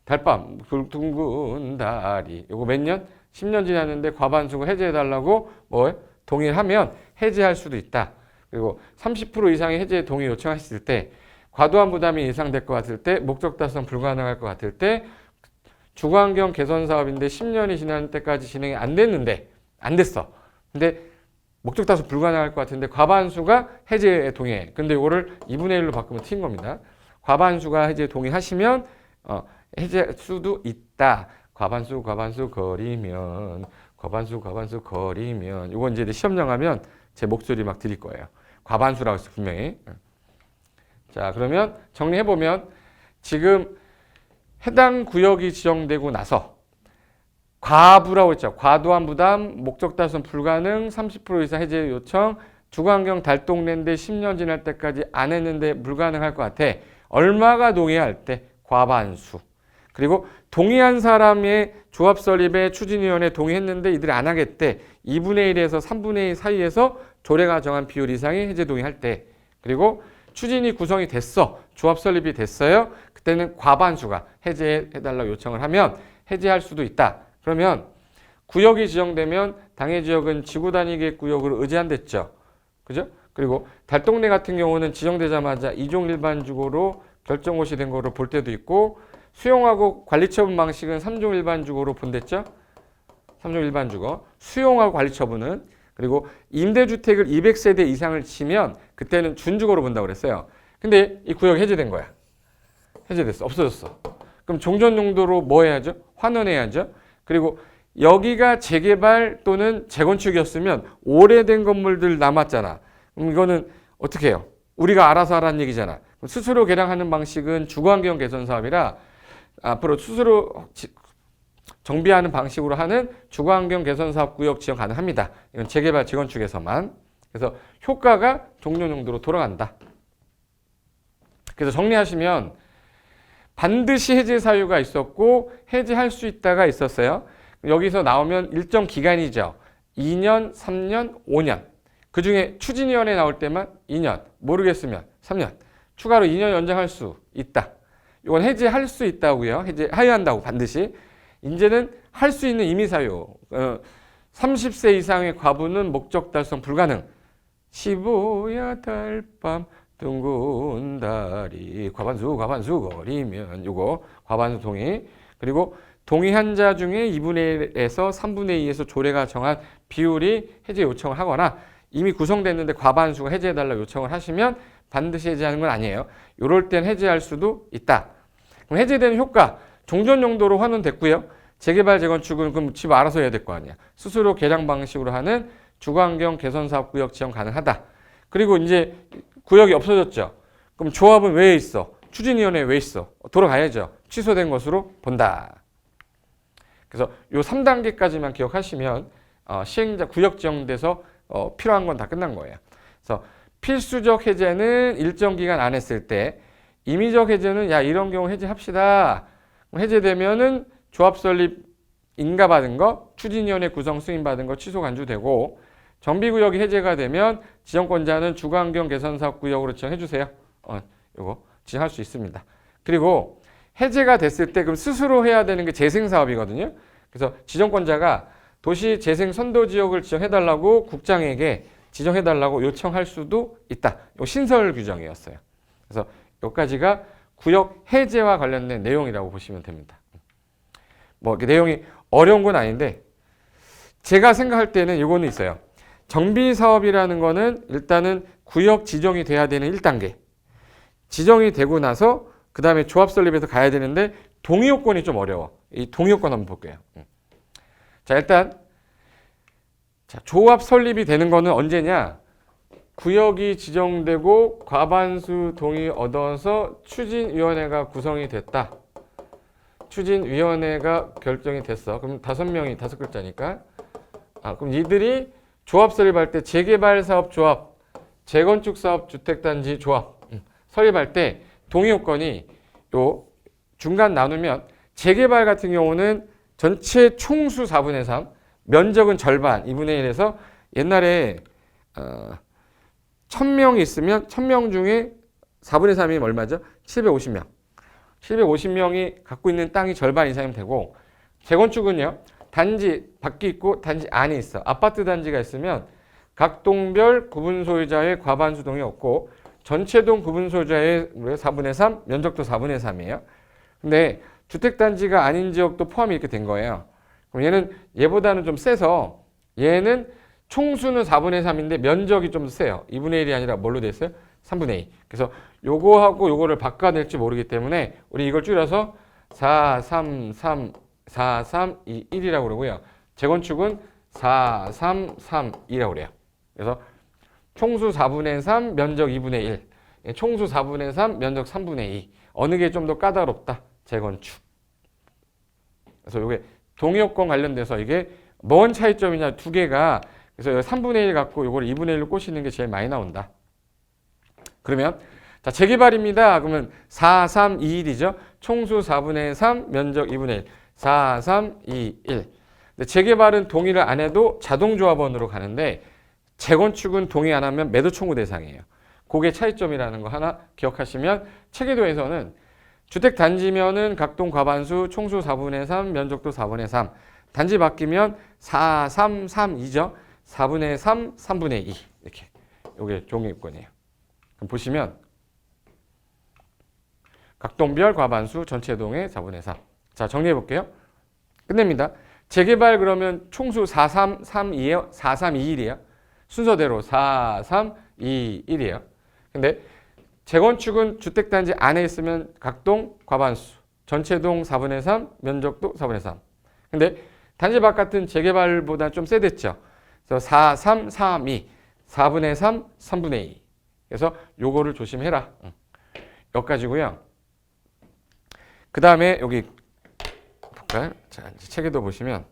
달밤 둥근 달이 이거 몇 년? 10년 지났는데 과반수가 해제해달라고 동의하면 해제할 수도 있다. 그리고 30% 이상의 해제 동의 요청하셨을 때 과도한 부담이 예상될 것 같을 때 목적 달성 불가능할 것 같을 때 주거환경 개선 사업인데 10년이 지난 때까지 진행이 안 됐어. 근데 목적 달성 불가능할 것 같은데 과반수가 해제에 동의해. 근데 이거를 2분의 1로 바꾸면 튀는 겁니다. 과반수가 해제에 동의하시면 해제할 수도 있다. 과반수 거리면 이건 이제 시험 정하면 제 목소리 막 드릴 거예요. 과반수라고 했어 분명히. 자 그러면 정리해보면 지금 해당 구역이 지정되고 나서 과부라고 했죠. 과도한 부담, 목적 달성 불가능, 30% 이상 해제 요청, 주거환경 달동네인데 10년 지날 때까지 안 했는데 불가능할 것 같아. 얼마가 동의할 때? 과반수. 그리고 동의한 사람의 조합 설립에 추진위원회 동의했는데 이들이 안 하겠대. 2분의 1에서 3분의 2 사이에서 조례가 정한 비율 이상의 해제 동의할 때. 그리고 추진이 구성이 됐어. 조합 설립이 됐어요. 그때는 과반수가 해제해달라고 요청을 하면 해제할 수도 있다. 그러면 구역이 지정되면 당해 지역은 지구 단위 구역으로 의제한댔죠. 그죠? 그리고 달동네 같은 경우는 지정되자마자 2종 일반 주거로 결정고시 된 거로 볼 때도 있고 수용하고 관리처분 방식은 3종 일반 주거로 본댔죠. 3종 일반 주거. 수용하고 관리처분은 그리고 임대주택을 200세대 이상을 치면 그때는 준주거로 본다고 그랬어요. 근데 이 구역이 해제된 거야. 해제됐어. 없어졌어. 그럼 종전 용도로 뭐 해야죠? 환원해야죠. 그리고 여기가 재개발 또는 재건축이었으면 오래된 건물들 남았잖아. 그럼 이거는 어떻게 해요? 우리가 알아서 하라는 얘기잖아. 스스로 개량하는 방식은 주거환경 개선 사업이라 앞으로 스스로 정비하는 방식으로 하는 주거환경 개선 사업 구역 지정 가능합니다. 이건 재개발 재건축에서만. 그래서 효과가 종전 용도로 돌아간다. 그래서 정리하시면 반드시 해제 사유가 있었고 해제할 수 있다가 있었어요. 여기서 나오면 일정 기간이죠. 2년, 3년, 5년. 그 중에 추진위원회 나올 때만 2년, 모르겠으면 3년, 추가로 2년 연장할 수 있다. 이건 해제할 수 있다고요. 해제해야 한다고 반드시. 이제는 할 수 있는 임의사유. 30세 이상의 과부는 목적 달성 불가능. 15야 달밤 둥근 달이 과반수 거리면 요거 과반수 동의. 그리고 동의한 자 중에 2분의 1에서 3분의 2에서 조례가 정한 비율이 해제 요청을 하거나 이미 구성됐는데 과반수가 해제해달라 요청을 하시면 반드시 해제하는 건 아니에요. 이럴 땐 해제할 수도 있다. 그럼 해제되는 효과, 종전 용도로 환원됐고요. 재개발, 재건축은 그럼 집 알아서 해야 될 거 아니야. 스스로 개량 방식으로 하는 주거환경 개선사업구역 지정 가능하다. 그리고 이제 구역이 없어졌죠. 그럼 조합은 왜 있어? 추진위원회 왜 있어? 돌아가야죠. 취소된 것으로 본다. 그래서 요 3단계까지만 기억하시면 시행자 구역 지정돼서 필요한 건 다 끝난 거예요. 그래서 필수적 해제는 일정 기간 안 했을 때, 임의적 해제는 야 이런 경우 해제합시다. 해제되면은 조합 설립 인가받은 거, 추진위원회 구성 승인받은 거 취소 간주되고, 정비구역이 해제가 되면 지정권자는 주거환경 개선사업구역으로 지정해주세요. 요거 지정할 수 있습니다. 그리고 해제가 됐을 때 그럼 스스로 해야 되는 게 재생사업이거든요. 그래서 지정권자가 도시 재생 선도지역을 지정해달라고 국장에게 지정해달라고 요청할 수도 있다. 요 신설 규정이었어요. 그래서 여기까지가 구역 해제와 관련된 내용이라고 보시면 됩니다. 뭐 내용이 어려운 건 아닌데 제가 생각할 때는 이거는 있어요. 정비 사업이라는 거는 일단은 구역 지정이 돼야 되는 1단계. 지정이 되고 나서 그 다음에 조합 설립에서 가야 되는데 동의 요건이 좀 어려워. 이 동의 요건 한번 볼게요. 자, 일단 조합 설립이 되는 거는 언제냐? 구역이 지정되고 과반수 동의 얻어서 추진위원회가 구성이 됐다. 추진위원회가 결정이 됐어. 그럼 5명이 5글자니까. 그럼 이들이 조합 설립할 때 재개발 사업 조합, 재건축 사업 주택단지 조합 설립할 때 동의 요건이 요 중간 나누면 재개발 같은 경우는 전체 총수 4분의 3, 면적은 절반 2분의 1에서 옛날에 1000명이 있으면 1000명 중에 4분의 3이 얼마죠? 750명. 750명이 갖고 있는 땅이 절반 이상이면 되고, 재건축은요. 단지 밖에 있고 단지 안에 있어. 아파트 단지가 있으면 각 동별 구분 소유자의 과반수 동의 없고 전체 동 구분 소유자의 4분의 3, 면적도 4분의 3이에요. 근데 주택단지가 아닌 지역도 포함이 이렇게 된 거예요. 그럼 얘는 얘보다는 좀 세서 얘는 총수는 4분의 3인데 면적이 좀 세요. 2분의 1이 아니라 뭘로 돼 있어요? 3분의 2. 그래서 요거하고 요거를 바꿔낼지 모르기 때문에 우리 이걸 줄여서 4, 3, 3, 4, 3, 2, 1이라고 그러고요. 재건축은 4, 3, 3, 2라고 그래요. 그래서 총수 4분의 3, 면적 2분의 1. 총수 4분의 3, 면적 3분의 2. 어느 게 좀 더 까다롭다? 재건축. 그래서 이게 동의요건 관련돼서 이게 뭔 차이점이냐, 두 개가. 그래서 3분의 1 갖고 이걸 2분의 1로 꼬시는 게 제일 많이 나온다. 그러면 자, 재개발입니다. 그러면 4, 3, 2, 1이죠. 총수 4분의 3, 면적 2분의 1. 4, 3, 2, 1. 근데 재개발은 동의를 안 해도 자동조합원으로 가는데 재건축은 동의 안 하면 매도 청구 대상이에요. 그게 차이점이라는 거 하나 기억하시면 체계도에서는 주택단지면은 각동 과반수 총수 4분의 3, 면적도 4분의 3. 단지 바뀌면 4, 3, 3, 2죠. 4분의 3, 3분의 2. 이렇게. 요게 종이요건이에요. 그럼 보시면 각동별 과반수 전체 동의 4분의 3. 자, 정리해 볼게요. 끝냅니다. 재개발 그러면 총수 4, 3, 3, 2에요. 4, 3, 2, 1이에요. 순서대로 4, 3, 2, 1이에요. 근데 재건축은 주택단지 안에 있으면 각동 과반수, 전체 동 4분의 3, 면적도 4분의 3. 근데 단지 바깥은 재개발보다 좀 세댔죠. 그래서 4, 3, 3, 2, 4분의 3, 3분의 2. 그래서 요거를 조심해라. 여기까지고요. 그 다음에 여기 볼까요? 자, 책에도 보시면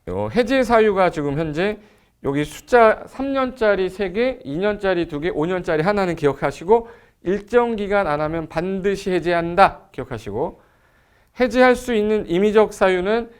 요 해제 사유가 지금 현재 여기 숫자 3년짜리 3개, 2년짜리 2개, 5년짜리 하나는 기억하시고 일정 기간 안 하면 반드시 해제한다 기억하시고, 해제할 수 있는 임의적 사유는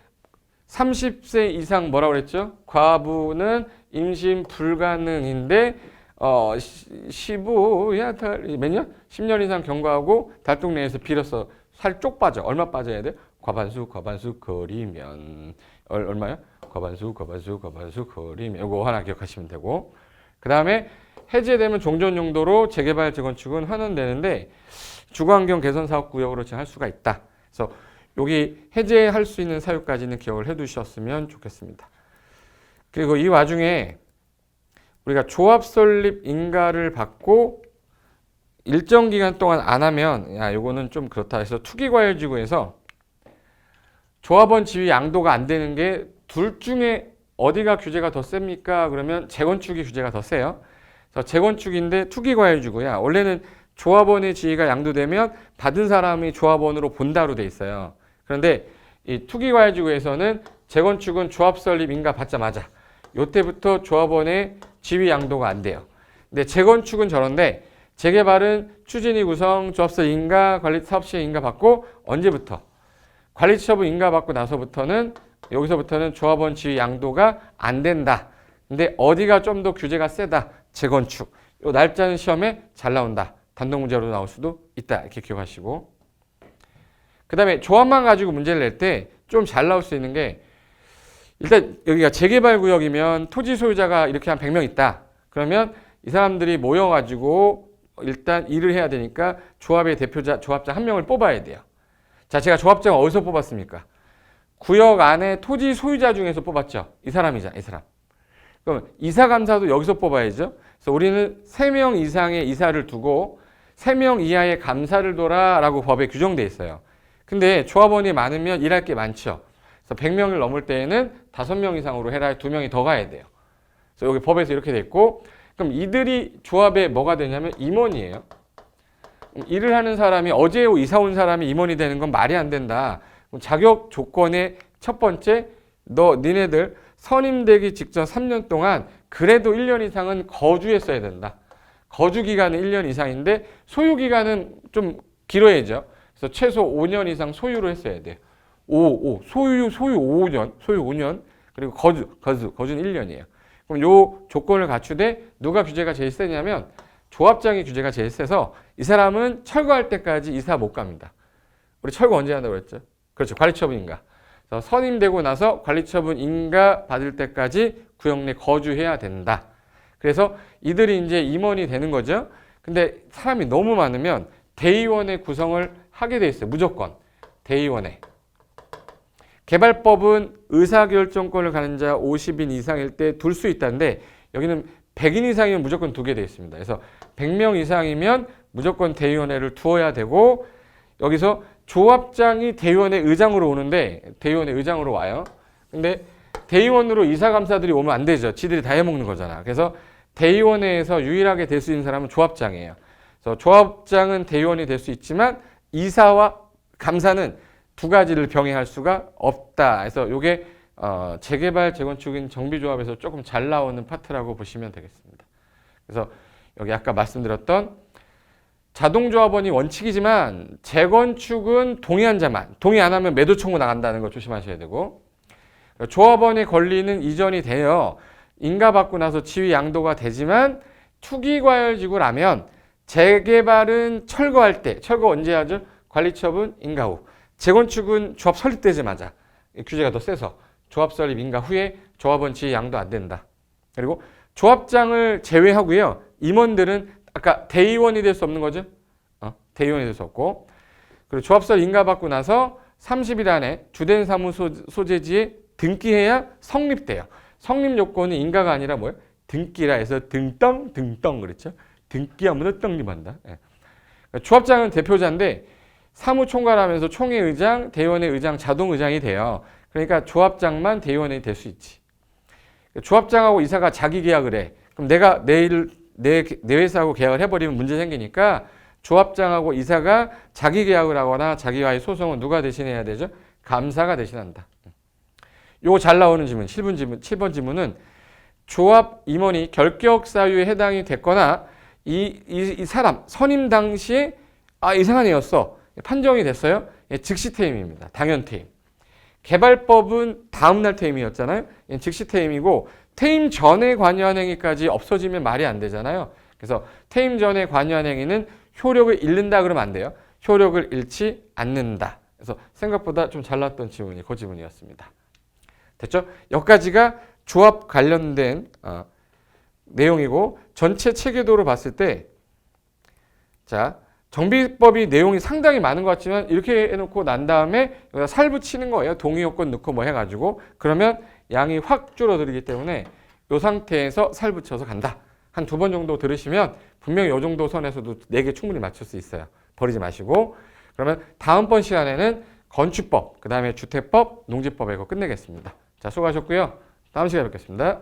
30세 이상 뭐라고 그랬죠? 과부는 임신 불가능인데 15야 몇 년? 10년 이상 경과하고 달동 내에서 빌었어. 살 쪽 빠져. 얼마 빠져야 돼? 과반수 거리면 얼마야? 과반수 거리면 이거 하나 기억하시면 되고, 그 다음에 해제되면 종전 용도로 재개발 재건축은 환원되는데 주거환경 개선 사업구역으로 할 수가 있다. 그래서 여기 해제할 수 있는 사유까지는 기억을 해두셨으면 좋겠습니다. 그리고 이 와중에 우리가 조합 설립 인가를 받고 일정 기간 동안 안 하면 야 요거는 좀 그렇다 해서 투기과열지구에서 조합원 지위 양도가 안 되는 게 둘 중에 어디가 규제가 더 셉니까? 그러면 재건축이 규제가 더 세요. 그래서 재건축인데 투기과열지구야. 원래는 조합원의 지위가 양도되면 받은 사람이 조합원으로 본다로 돼 있어요. 그런데 이 투기과열지구에서는 재건축은 조합 설립 인가 받자마자 요때부터 조합원의 지위 양도가 안 돼요. 근데 재건축은 저런데 재개발은 추진위 구성, 조합설 인가, 관리 사업시행 인가 받고 언제부터? 관리처분 인가 받고 나서부터는 여기서부터는 조합원 지위 양도가 안 된다. 근데 어디가 좀 더 규제가 세다? 재건축. 요 날짜는 시험에 잘 나온다. 단독 문제로 나올 수도 있다. 이렇게 기억하시고. 그 다음에 조합만 가지고 문제를 낼 때 좀 잘 나올 수 있는 게 일단 여기가 재개발 구역이면 토지 소유자가 이렇게 한 100명 있다. 그러면 이 사람들이 모여가지고 일단 일을 해야 되니까 조합의 대표자, 조합장 한 명을 뽑아야 돼요. 자, 제가 조합장을 어디서 뽑았습니까? 구역 안에 토지 소유자 중에서 뽑았죠. 이 사람이잖아, 이 사람. 그럼 이사감사도 여기서 뽑아야죠. 그래서 우리는 3명 이상의 이사를 두고 3명 이하의 감사를 둬라라고 법에 규정돼 있어요. 근데 조합원이 많으면 일할 게 많죠. 그래서 100명을 넘을 때에는 5명 이상으로 해라. 2명이 더 가야 돼요. 그래서 여기 법에서 이렇게 돼 있고, 그럼 이들이 조합에 뭐가 되냐면 임원이에요. 일을 하는 사람이 어제 이사 온 사람이 임원이 되는 건 말이 안 된다. 자격 조건의 첫 번째, 니네들 선임되기 직전 3년 동안 그래도 1년 이상은 거주했어야 된다. 거주 기간은 1년 이상인데 소유 기간은 좀 길어야죠. 그래서 최소 5년 이상 소유를 했어야 돼요. 소유 5년, 그리고 거주는 1년이에요. 그럼 요 조건을 갖추되 누가 규제가 제일 세냐면 조합장이 규제가 제일 세서 이 사람은 철거할 때까지 이사 못 갑니다. 우리 철거 언제 한다고 그랬죠? 그렇죠. 관리처분 인가. 그래서 선임되고 나서 관리처분 인가 받을 때까지 구역 내 거주해야 된다. 그래서 이들이 이제 임원이 되는 거죠. 근데 사람이 너무 많으면 대의원회 구성을 하게 돼 있어요. 무조건. 대의원회. 개발법은 의사결정권을 가진 자 50인 이상일 때 둘 수 있다는데 여기는 100인 이상이면 무조건 두게 되어 있습니다. 그래서 100명 이상이면 무조건 대의원회를 두어야 되고 여기서 조합장이 대의원회 의장으로 오는데 대의원회 의장으로 와요. 근데 대의원으로 이사감사들이 오면 안 되죠. 지들이 다 해먹는 거잖아. 그래서 대의원회에서 유일하게 될 수 있는 사람은 조합장이에요. 그래서 조합장은 대의원이 될 수 있지만 이사와 감사는 두 가지를 병행할 수가 없다. 그래서 이게 재개발 재건축인 정비조합에서 조금 잘 나오는 파트라고 보시면 되겠습니다. 그래서 여기 아까 말씀드렸던 자동조합원이 원칙이지만 재건축은 동의한 자만, 동의 안 하면 매도 청구 나간다는 거 조심하셔야 되고 조합원의 권리는 이전이 되어 인가받고 나서 지위 양도가 되지만 투기과열지구라면 재개발은 철거할 때, 철거 언제 하죠? 관리처분 인가 후. 재건축은 조합 설립되자마자 규제가 더 세서 조합 설립 인가 후에 조합원 지위 양도 안 된다. 그리고 조합장을 제외하고요. 임원들은 아까 대의원이 될 수 없는 거죠. 대의원이 될 수 없고 그리고 조합설 인가받고 나서 30일 안에 주된 사무소 소재지에 등기해야 성립돼요. 성립 요건이 인가가 아니라 뭐예요? 등기라 해서 등땅 그렇죠. 등기하면 떡립한다. 조합장은 대표자인데 사무총괄하면서 총회의장, 대의원회 의장, 자동의장이 돼요. 그러니까 조합장만 대의원이 될 수 있지. 조합장하고 이사가 자기 계약을 해. 그럼 내가 내일 내 회사하고 계약을 해버리면 문제 생기니까 조합장하고 이사가 자기 계약을 하거나 자기와의 소송은 누가 대신해야 되죠? 감사가 대신한다. 요거 잘 나오는 질문, 7번 질문은 조합 임원이 결격 사유에 해당이 됐거나 이 사람 선임 당시에 이상한 애였어. 판정이 됐어요. 즉시 퇴임입니다. 당연 퇴임. 개발법은 다음날 퇴임이었잖아요. 즉시 퇴임이고 퇴임 전에 관여한 행위까지 없어지면 말이 안 되잖아요. 그래서 퇴임 전에 관여한 행위는 효력을 잃는다 그러면 안 돼요. 효력을 잃지 않는다. 그래서 생각보다 좀 잘 나왔던 지문이 그 지문이었습니다. 됐죠? 여기까지가 조합 관련된 내용이고 전체 체계도로 봤을 때 자, 정비법이 내용이 상당히 많은 것 같지만 이렇게 해놓고 난 다음에 여기다 살 붙이는 거예요. 동의 요건 넣고 뭐 해가지고 그러면 양이 확 줄어들기 때문에 이 상태에서 살 붙여서 간다. 한 2번 정도 들으시면 분명히 이 정도 선에서도 4개 충분히 맞출 수 있어요. 버리지 마시고 그러면 다음번 시간에는 건축법, 그 다음에 주택법, 농지법 이거 끝내겠습니다. 자, 수고하셨고요. 다음 시간에 뵙겠습니다.